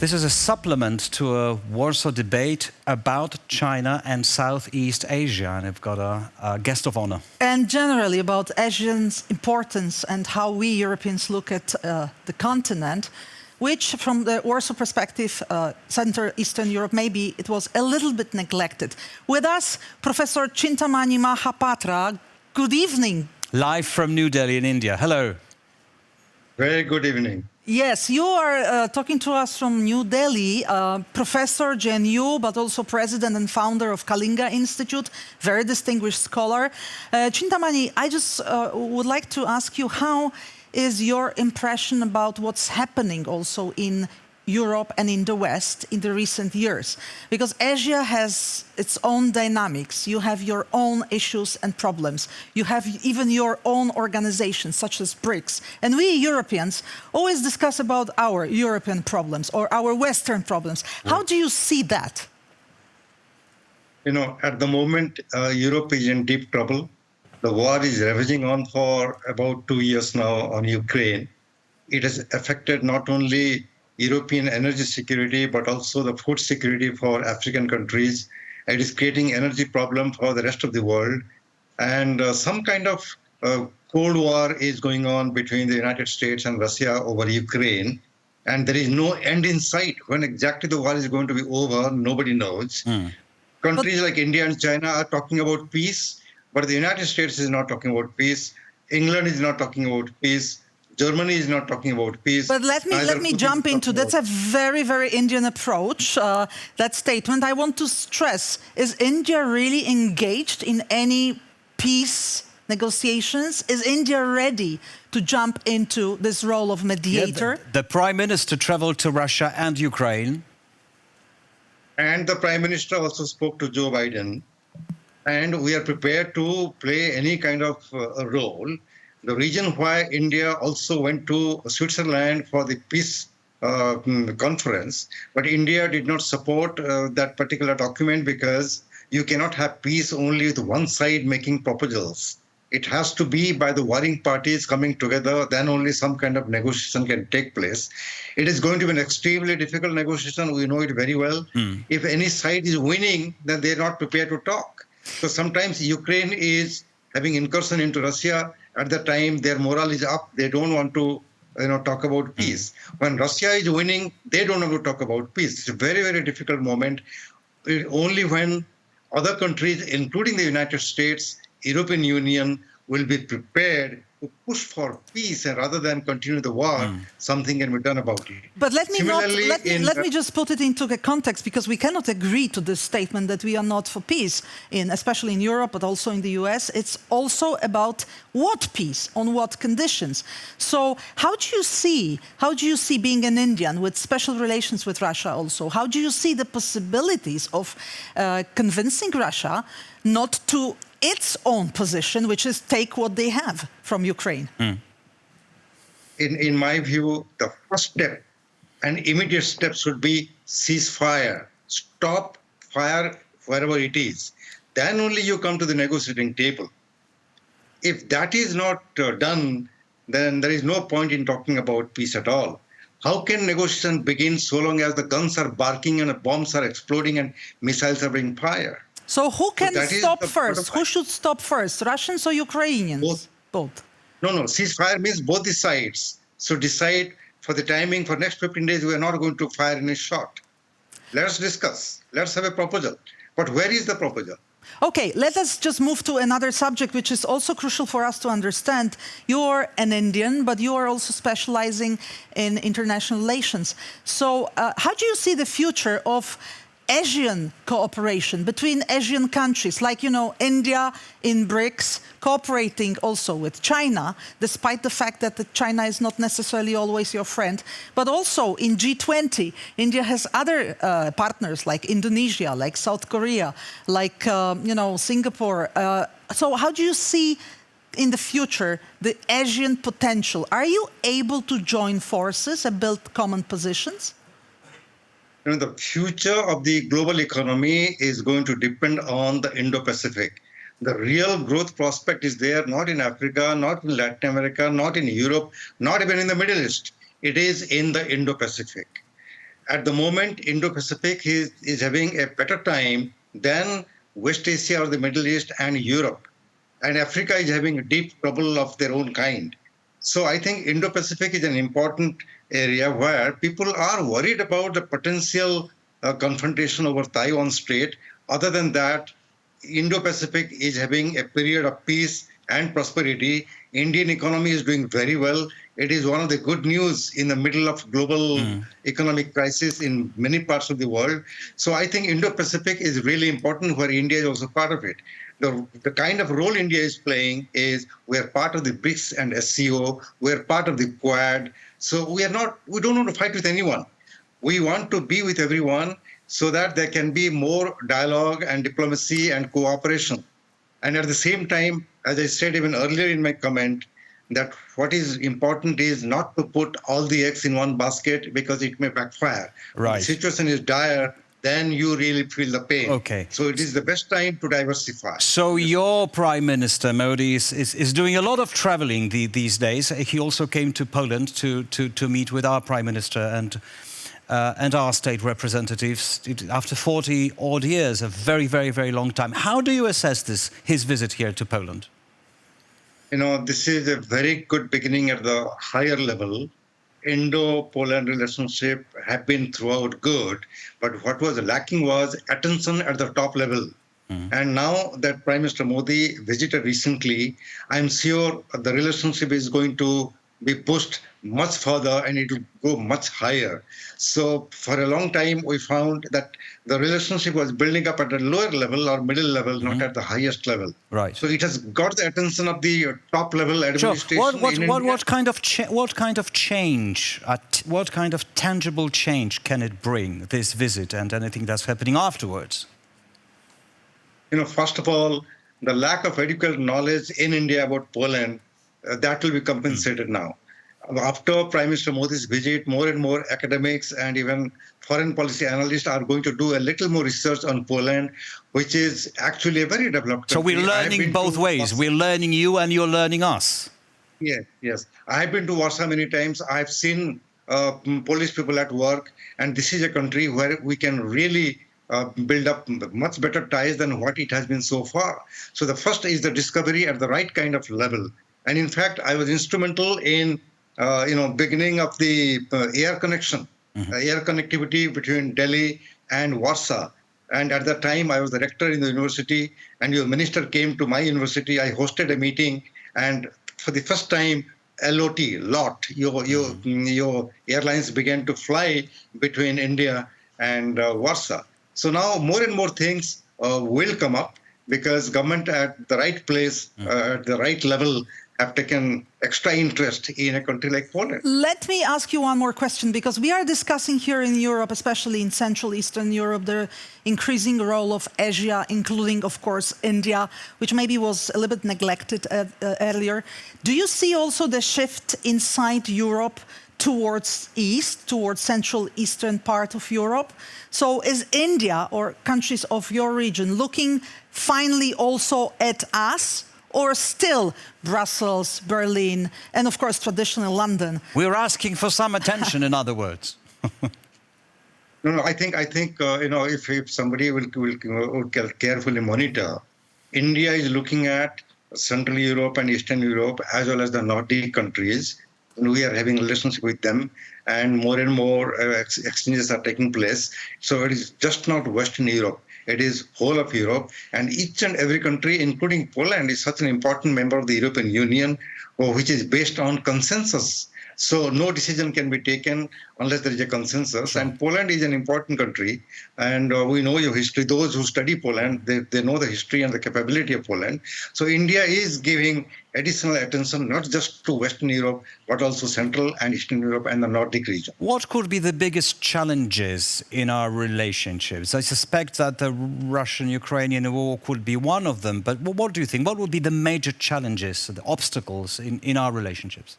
This is a supplement to a Warsaw Debate about China and Southeast Asia, and I've got a guest of honor. And generally about Asia's importance and how we Europeans look at the continent, which from the Warsaw perspective, Central Eastern Europe, maybe it was a little bit neglected. With us, Professor Chintamani Mahapatra. Good evening. Live from New Delhi in India. Hello. Very good evening. Yes, you are talking to us from New Delhi, Professor JNU, but also President and founder of Kalinga Institute, very distinguished scholar. Chintamani, I just would like to ask you, how is your impression about what's happening also in Europe and in the West in the recent years? Because Asia has its own dynamics. You have your own issues and problems. You have even your own organizations, such as BRICS. And we Europeans always discuss about our European problems or our Western problems. How do you see that? You know, at the moment, Europe is in deep trouble. The war is ravaging on for about 2 years now on Ukraine. It has affected not only European energy security, but also the food security for African countries. It is creating energy problem for the rest of the world. And some kind of Cold War is going on between the United States and Russia over Ukraine. And there is no end in sight. When exactly the war is going to be over, nobody knows. Countries like India and China are talking about peace, but the United States is not talking about peace. England is not talking about peace. Germany is not talking about peace. But let me jump into that's a very, very Indian approach, that statement. I want to stress, is India really engaged in any peace negotiations? Is India ready to jump into this role of mediator? Yeah, the Prime Minister traveled to Russia and Ukraine. And the Prime Minister also spoke to Joe Biden. And we are prepared to play any kind of role. The reason why India also went to Switzerland for the peace conference, but India did not support that particular document because you cannot have peace only with one side making proposals. It has to be by the warring parties coming together, then only some kind of negotiation can take place. It is going to be an extremely difficult negotiation. We know it very well. If any side is winning, then they're not prepared to talk. So sometimes Ukraine is having incursion into Russia. At the time, their morale is up. They don't want to, talk about peace. When Russia is winning, they don't want to talk about peace. It's a very, very difficult moment. Only when other countries, including the United States, European Union, will be prepared to push for peace, and rather than continue the war, something can be done about it. But let me just put it into the context, because we cannot agree to this statement that we are not for peace, especially in Europe, but also in the US. It's also about what peace, on what conditions. So how do you see being an Indian with special relations with Russia also, how do you see the possibilities of convincing Russia not to its own position, which is take what they have from Ukraine? In my view, the first step and immediate step should be ceasefire. Stop fire wherever it is. Then only you come to the negotiating table. If that is not done, then there is no point in talking about peace at all. How can negotiation begin so long as the guns are barking and the bombs are exploding and missiles are being fired? So who can stop first? Who should stop first, Russians or Ukrainians? Both. No. Ceasefire means both the sides. So decide for the timing. For next 15 days, we are not going to fire any shot. Let us discuss. Let's have a proposal. But where is the proposal? Okay, let us just move to another subject, which is also crucial for us to understand. You're an Indian, but you are also specializing in international relations. So how do you see the future of Asian cooperation between Asian countries, like, India in BRICS, cooperating also with China, despite the fact that China is not necessarily always your friend, but also in G20, India has other partners like Indonesia, like South Korea, like, Singapore. So how do you see in the future the Asian potential? Are you able to join forces and build common positions? The future of the global economy is going to depend on the Indo-Pacific. The real growth prospect is there, not in Africa, not in Latin America, not in Europe, not even in the Middle East. It is in the Indo-Pacific. at the moment, Indo-Pacific is having a better time than West Asia or the Middle East and Europe. And Africa is having a deep trouble of their own kind. So I think Indo-Pacific is an important area where people are worried about the potential confrontation over Taiwan Strait. Other than that, Indo-Pacific is having a period of peace and prosperity. Indian economy is doing very well. It is one of the good news in the middle of global economic crisis in many parts of the world. So I think Indo-Pacific is really important, where India is also part of it. The kind of role India is playing is we are part of the BRICS and SCO. We are part of the Quad. So we don't want to fight with anyone. We want to be with everyone so that there can be more dialogue and diplomacy and cooperation. And at the same time, as I said even earlier in my comment, that what is important is not to put all the eggs in one basket, because it may backfire. Right. When the situation is dire, then you really feel the pain. Okay. So it is the best time to diversify. So your Prime Minister, Modi, is doing a lot of traveling these days. He also came to Poland to meet with our Prime Minister and our state representatives after 40 odd years, a very, very, very long time. How do you assess his visit here to Poland? This is a very good beginning at the higher level. Indo-Poland relationship have been throughout good, but what was lacking was attention at the top level. And now that Prime Minister Modi visited recently, I'm sure the relationship is going to be pushed much further and it will go much higher. So for a long time, we found that the relationship was building up at a lower level or middle level, not at the highest level. Right. So it has got the attention of the top level administration. Sure. What kind of change, what kind of tangible change can it bring, this visit, and anything that's happening afterwards? First of all, the lack of adequate knowledge in India about Poland, that will be compensated now. After Prime Minister Modi's visit, more and more academics and even foreign policy analysts are going to do a little more research on Poland, which is actually a very developed country. So we're learning both ways. We're learning you and you're learning us. Yes. I've been to Warsaw many times. I've seen Polish people at work, and this is a country where we can really build up much better ties than what it has been so far. So the first is the discovery at the right kind of level. And in fact, I was instrumental in beginning of the air connection, air connectivity between Delhi and Warsaw. And at that time, I was the rector in the university, and your minister came to my university. I hosted a meeting, and for the first time, LOT, your airlines began to fly between India and Warsaw. So now more and more things will come up, because government at the right place, at the right level, have taken extra interest in a country like Poland. Let me ask you one more question, because we are discussing here in Europe, especially in Central Eastern Europe, the increasing role of Asia, including, of course, India, which maybe was a little bit neglected earlier. Do you see also the shift inside Europe towards East, towards Central Eastern part of Europe? So is India or countries of your region looking finally also at us, or still Brussels, Berlin, and of course traditional London? We're asking for some attention, in other words. No, I think if somebody will carefully monitor, India is looking at Central Europe and Eastern Europe as well as the Nordic countries. And we are having a relationship with them, and more exchanges are taking place. So it is just not Western Europe. It is whole of Europe, and each and every country, including Poland, is such an important member of the European Union, which is based on consensus. So no decision can be taken unless there is a consensus. And Poland is an important country, and we know your history. Those who study Poland, they know the history and the capability of Poland. So India is giving additional attention, not just to Western Europe, but also Central and Eastern Europe and the Nordic region. What could be the biggest challenges in our relationships? I suspect that the Russian-Ukrainian war could be one of them, but what do you think? What would be the major challenges, the obstacles in our relationships?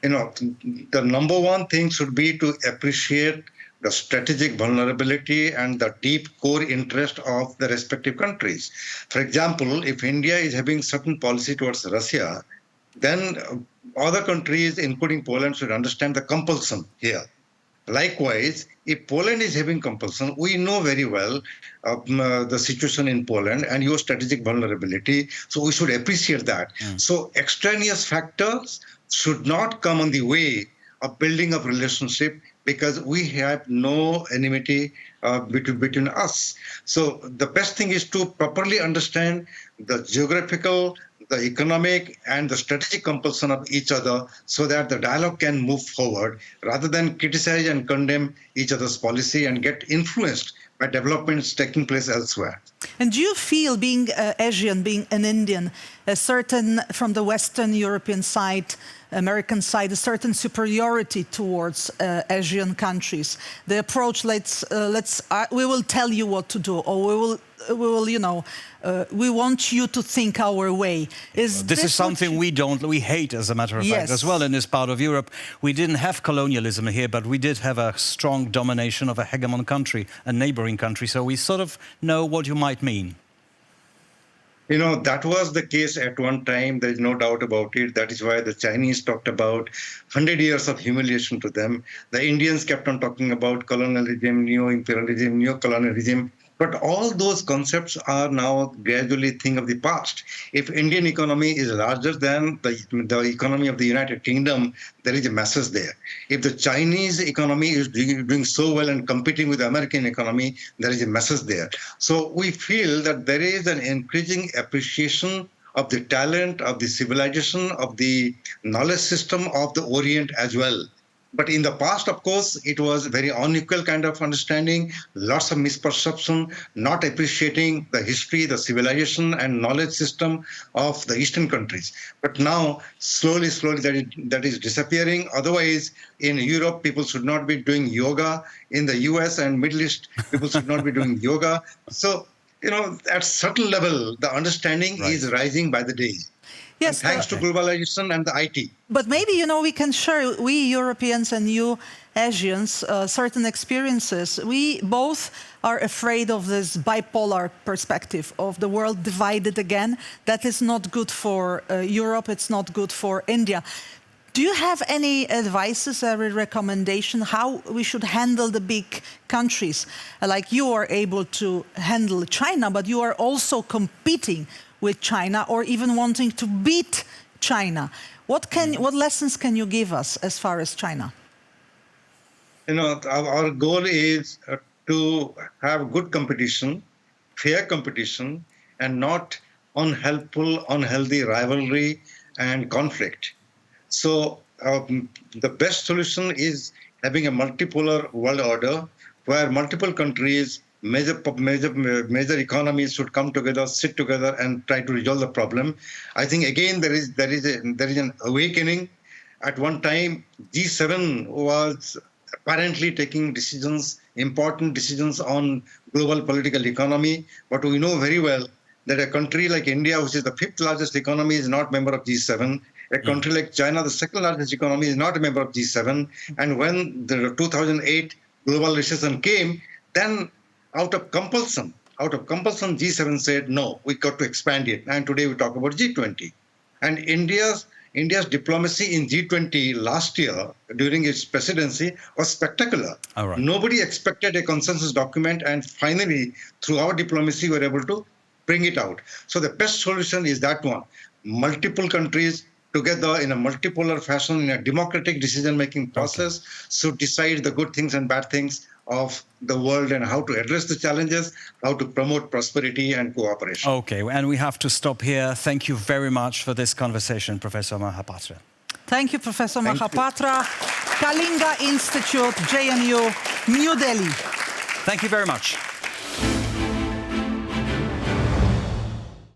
The number one thing should be to appreciate the strategic vulnerability and the deep core interest of the respective countries. For example, if India is having certain policy towards Russia, then other countries, including Poland, should understand the compulsion here. Likewise, if Poland is having compulsion, we know very well the situation in Poland and your strategic vulnerability. So we should appreciate that. So extraneous factors should not come on the way of building up relationship, because we have no enmity between us. So the best thing is to properly understand the geographical, the economic, and the strategic compulsion of each other, so that the dialogue can move forward rather than criticize and condemn each other's policy and get influenced by developments taking place elsewhere. And do you feel, being Asian, being an Indian, a certain, from the Western European side, American side, a certain superiority towards Asian countries? The approach, we will tell you what to do, or we want you to think our way. This is something we hate, as a matter of fact, as well in this part of Europe. We didn't have colonialism here, but we did have a strong domination of a hegemon country, a neighboring country. So we sort of know what you might mean. That was the case at one time. There is no doubt about it. That is why the Chinese talked about 100 years of humiliation to them. The Indians kept on talking about colonialism, neo-imperialism, neo-colonialism. But all those concepts are now gradually a thing of the past. If Indian economy is larger than the economy of the United Kingdom, there is a message there. If the Chinese economy is doing so well and competing with the American economy, there is a message there. So we feel that there is an increasing appreciation of the talent, of the civilization, of the knowledge system of the Orient as well. But in the past, of course, it was very unequal kind of understanding, lots of misperception, not appreciating the history, the civilization and knowledge system of the Eastern countries. But now, slowly, that is disappearing. Otherwise, in Europe, people should not be doing yoga. In the US and Middle East, people should not be doing yoga. So, at certain level, the understanding is rising by the day. Yes, thanks to globalization and the IT. But maybe, we can share, we Europeans and you Asians, certain experiences. We both are afraid of this bipolar perspective of the world divided again. That is not good for Europe, it's not good for India. Do you have any advices or recommendation how we should handle the big countries? Like you are able to handle China, but you are also competing with China, or even wanting to beat China. What lessons can you give us as far as China? Our goal is to have good competition, fair competition, and not unhelpful, unhealthy rivalry and conflict. So the best solution is having a multipolar world order where multiple countries, major economies should come together, sit together, and try to resolve the problem. I think again there is an awakening. At one time, G7 was apparently taking important decisions on global political economy, but we know very well that a country like India, which is the 5th largest economy, is not a member of G7. A country like China, the 2nd largest economy, is not a member of G7. And when the 2008 global recession came, then out of compulsion, G7 said, no, we got to expand it. And today we talk about G20. And India's diplomacy in G20 last year, during its presidency, was spectacular. Right. Nobody expected a consensus document. And finally, through our diplomacy, we were able to bring it out. So the best solution is that one. Multiple countries together in a multipolar fashion, in a democratic decision-making process, should decide the good things and bad things of the world and how to address the challenges, how to promote prosperity and cooperation. Okay, and we have to stop here. Thank you very much for this conversation, Professor Mahapatra. Thank you, Professor Mahapatra. Kalinga Institute, JNU, New Delhi. Thank you very much.